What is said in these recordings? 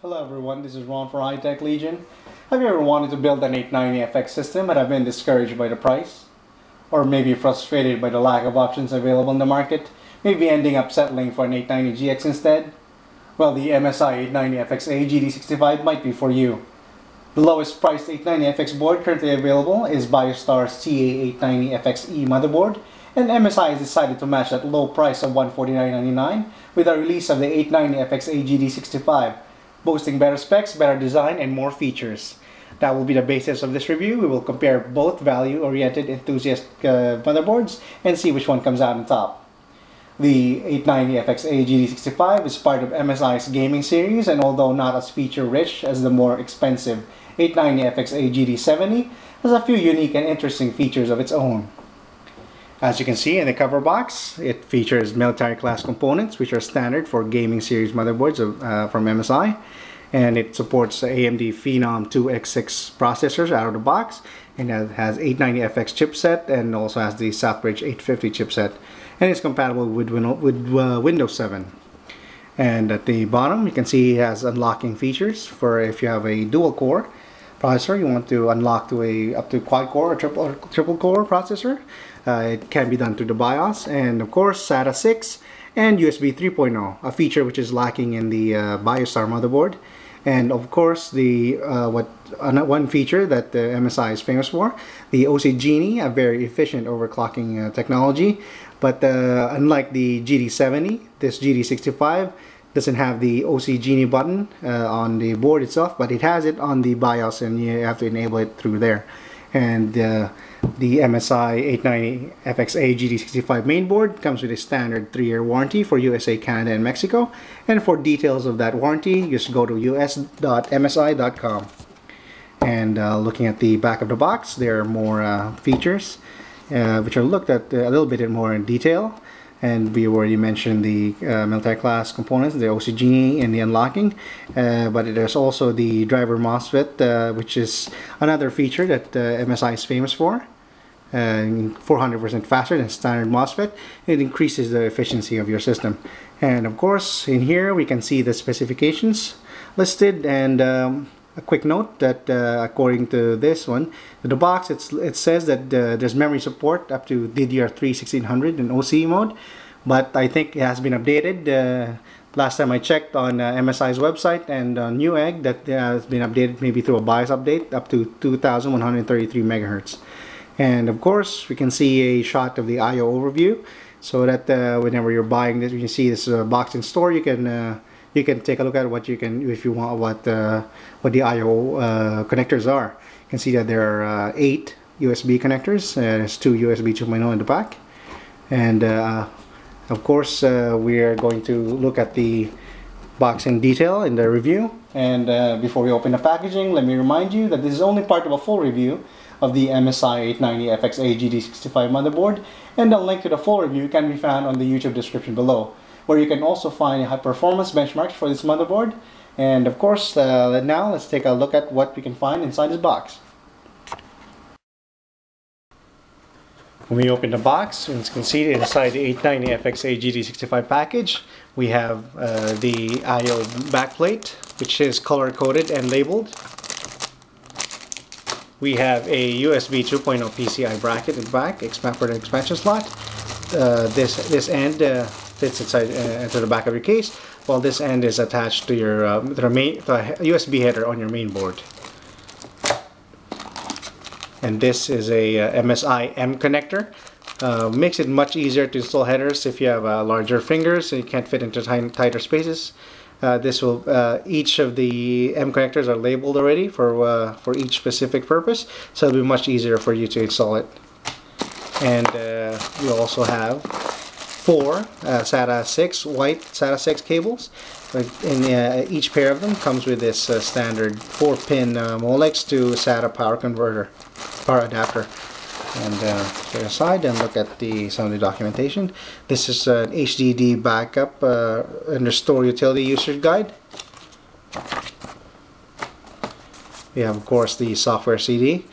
Hello everyone, this is Ron for HiTechLegion. Have you ever wanted to build an 890FX system but have been discouraged by the price? Or maybe frustrated by the lack of options available in the market, maybe ending up settling for an 890GX instead? Well, the MSI 890FXA-GD65 might be for you. The lowest priced 890FX board currently available is BioStar's TA890FXE motherboard, and MSI has decided to match that low price of $149.99 with a release of the 890FXA-GD65. Boasting better specs, better design, and more features. That will be the basis of this review. We will compare both value-oriented enthusiast motherboards and see which one comes out on top. The 890FXA-GD65 is part of MSI's gaming series, and although not as feature-rich as the more expensive 890FXA-GD70, has a few unique and interesting features of its own. As you can see in the cover box, it features military-class components, which are standard for gaming series motherboards from MSI, and it supports the AMD Phenom 2X6 processors out of the box, and it has 890FX chipset, and also has the Southbridge 850 chipset, and it's compatible with Windows 7. And at the bottom, you can see it has unlocking features for if you have a dual-core processor, you want to unlock to up to quad-core or triple-core processor. It can be done through the BIOS, and of course SATA 6 and USB 3.0, a feature which is lacking in the BioStar motherboard. And of course the one feature that the MSI is famous for, the OC Genie, a very efficient overclocking technology. But unlike the GD70, this GD65 doesn't have the OC Genie button on the board itself, but it has it on the BIOS, and you have to enable it through there. And the MSI 890FXA-GD65 mainboard comes with a standard 3-year warranty for USA, Canada, and Mexico. And for details of that warranty, just go to us.msi.com. And looking at the back of the box, there are more features which are looked at a little bit more in detail. And we already mentioned the military class components, the OC Genie and the unlocking, but there's also the driver MOSFET, which is another feature that MSI is famous for. 400% faster than standard MOSFET. It increases the efficiency of your system. And of course, in here we can see the specifications listed, and a quick note that according to this one, the box, it says that there's memory support up to DDR3 1600 in OCE mode, but I think it has been updated. Last time I checked on MSI's website and on Newegg, that has been updated maybe through a BIOS update up to 2133 megahertz. And of course, we can see a shot of the I/O overview, so that whenever you're buying this, you can see this box in store. You can take a look at what you can, if you want, what the I/O connectors are. You can see that there are 8 USB connectors. There's 2 USB 2.0 in the back, and of course we are going to look at the box in detail in the review. And before we open the packaging, let me remind you that this is only part of a full review of the MSI 890FXA-GD65 motherboard, and the link to the full review can be found on the YouTube description below, where you can also find high performance benchmarks for this motherboard. And of course, now let's take a look at what we can find inside this box. When we open the box, as you can see inside the 890FXA-GD65 package, we have the I/O backplate, which is color coded and labeled. We have a USB 2.0 PCIe bracket in the back, for the expansion slot. This end fits inside into the back of your case, while this end is attached to your the USB header on your main board. And this is a MSI M connector. Makes it much easier to install headers if you have larger fingers and you can't fit into tighter spaces. Each of the M connectors are labeled already for each specific purpose, so it'll be much easier for you to install it. And we also have 4 SATA 6 white SATA 6 cables. And each pair of them comes with this standard 4-pin Molex to SATA power adapter. And put it aside and look at some of the documentation. This is an HDD backup and restore utility user guide. We have, of course, the software CD,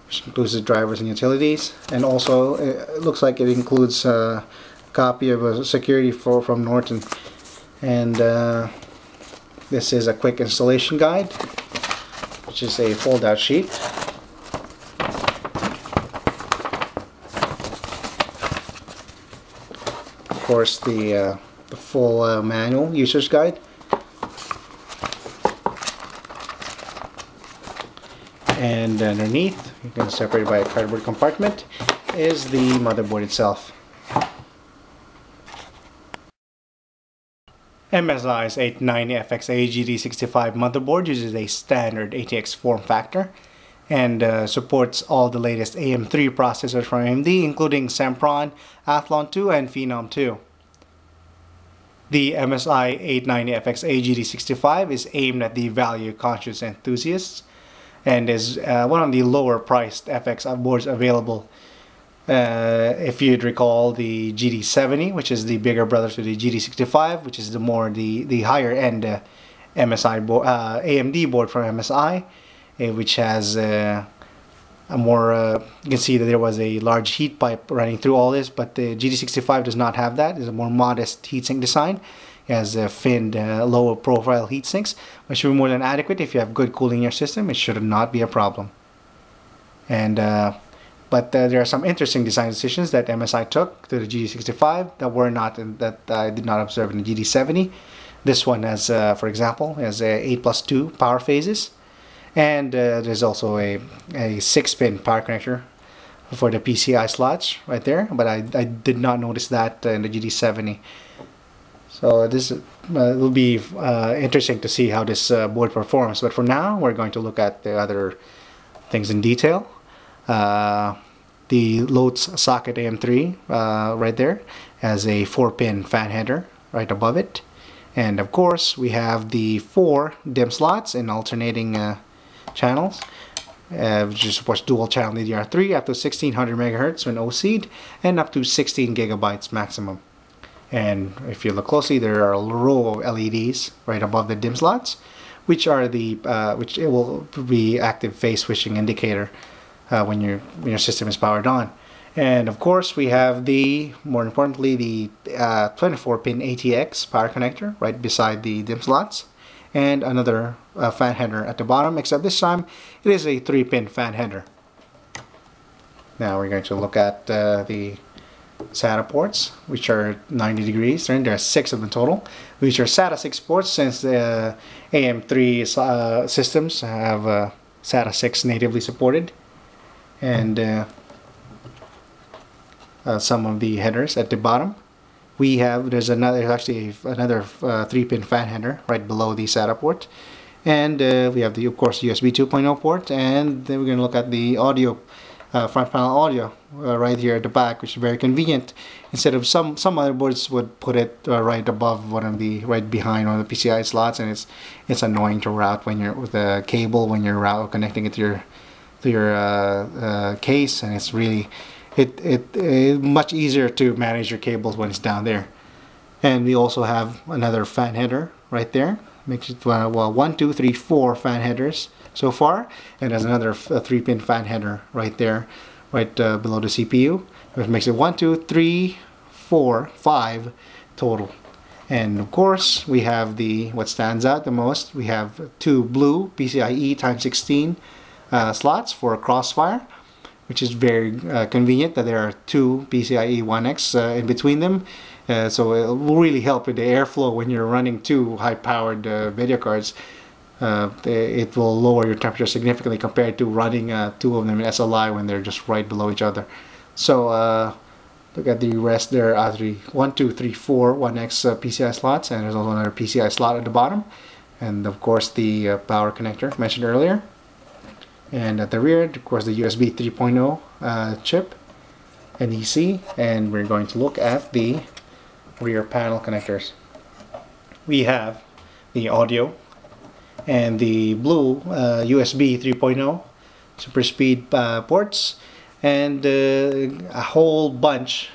which includes the drivers and utilities, and also it looks like it includes a copy of a security from Norton. And this is a quick installation guide, which is a fold-out sheet. Of course, the full manual user's guide. And underneath, you can separate it by a cardboard compartment, is the motherboard itself. MSI's 890FXA-GD65 motherboard uses a standard ATX form factor and supports all the latest AM3 processors from AMD, including Sempron, Athlon 2, and Phenom 2. The MSI 890FXA-GD65 is aimed at the value-conscious enthusiasts and is one of the lower priced FX boards available. If you'd recall the GD70, which is the bigger brother to the GD65, which is the higher end MSI board, AMD board from MSI, which has a more, you can see that there was a large heat pipe running through all this, but the GD65 does not have that. It's a more modest heatsink design. It has finned lower profile heat sinks, which should be more than adequate. If you have good cooling in your system, it should not be a problem. And but there are some interesting design decisions that MSI took to the GD65 that were not that I did not observe in the GD70. This one has, for example, has 8+2 power phases, and there's also a 6-pin power connector for the PCI slots right there. But I did not notice that in the GD70. So this will be interesting to see how this board performs. But for now, we're going to look at the other things in detail. The Lotus socket AM3 right there has a 4-pin fan header right above it. And of course, we have the 4 DIMM slots in alternating channels, which supports dual channel DDR3 up to 1600 MHz when OC'd and up to 16 GB maximum. And if you look closely, there are a row of LEDs right above the DIMM slots, which are the which it will be active phase switching indicator when your system is powered on. And of course, we have the, more importantly, the 24-pin ATX power connector right beside the DIMM slots, and another fan header at the bottom, except this time it is a 3-pin fan header. Now we're going to look at the Sata ports, which are 90 degrees. There are 6 of them total, which are Sata 6 ports, since the AM3 systems have Sata 6 natively supported. And some of the headers at the bottom. There's actually another 3-pin fan header right below the Sata port. And we have the, of course, USB 2.0 port, and then we're going to look at the audio, front panel audio right here at the back, which is very convenient. Instead of some motherboards would put it right above right behind one of the PCI slots, and it's annoying to route when you're with a cable, when you're connecting it to your case, and it's really much easier to manage your cables when it's down there. And we also have another fan header right there. Makes it 1, 2, 3, 4 fan headers so far, and there's another 3-pin fan header right there, right below the CPU, which makes it 1, 2, 3, 4, 5 total. And of course, we have what stands out the most. We have 2 blue PCIe ×16 slots for CrossFire, which is very convenient that there are 2 PCIe 1X in between them. So it will really help with the airflow when you're running 2 high-powered video cards. It will lower your temperature significantly compared to running 2 of them in SLI when they're just right below each other. So look at the rest. There are 1, 2, 3, 4 1X PCI slots, and there's also another PCI slot at the bottom. And of course the power connector mentioned earlier. And at the rear, of course, the USB 3.0 chip, NEC, and we're going to look at the rear panel connectors. We have the audio and the blue USB 3.0 super speed ports, and a whole bunch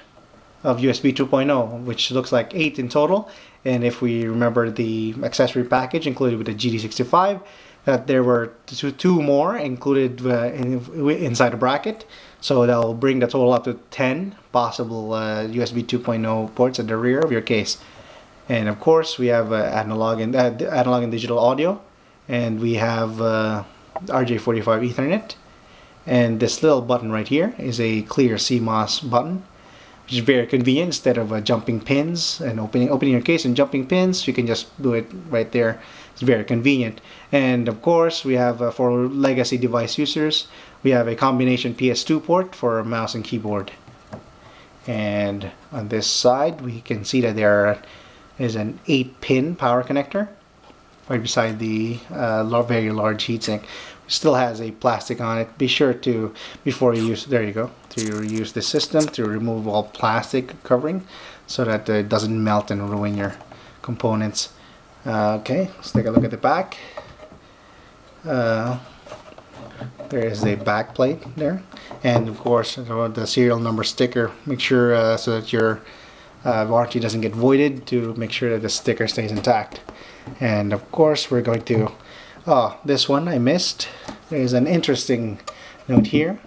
of USB 2.0, which looks like 8 in total. And if we remember the accessory package included with the GD65, that there were 2 more included inside the bracket, so that'll bring the total up to 10 possible USB 2.0 ports at the rear of your case. And of course, we have analog and digital audio, and we have RJ45 Ethernet. And this little button right here is a clear CMOS button, which is very convenient. Instead of jumping pins and opening your case and jumping pins, you can just do it right there. It's very convenient. And of course, we have for legacy device users, we have a combination PS2 port for mouse and keyboard. And on this side, we can see that there is an 8-pin power connector right beside the very large heatsink. Still has a plastic on it. Be sure to, before you use, there you go, to use the system to remove all plastic covering so that it doesn't melt and ruin your components. Okay, let's take a look at the back. There is a back plate there, and of course the serial number sticker. Make sure so that your warranty doesn't get voided, to make sure that the sticker stays intact. And of course we're going to, oh, this one I missed. There's an interesting note here.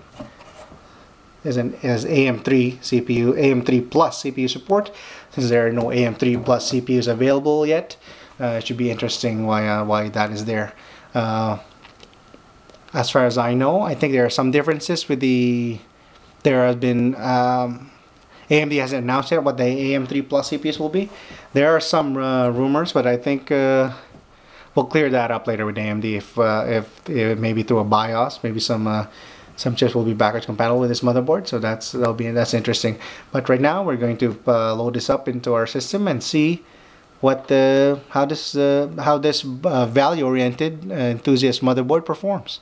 There's AM3 CPU, AM3 Plus CPU support. Since there are no AM3 Plus CPUs available yet, it should be interesting why that is there. As far as I know, I think there are some differences with the. There have been AMD hasn't announced yet what the AM3 Plus CPUs will be. There are some rumors, but I think we'll clear that up later with AMD if maybe through a BIOS, maybe some chips will be backwards compatible with this motherboard. So that's interesting. But right now we're going to load this up into our system and see what how this value-oriented enthusiast motherboard performs.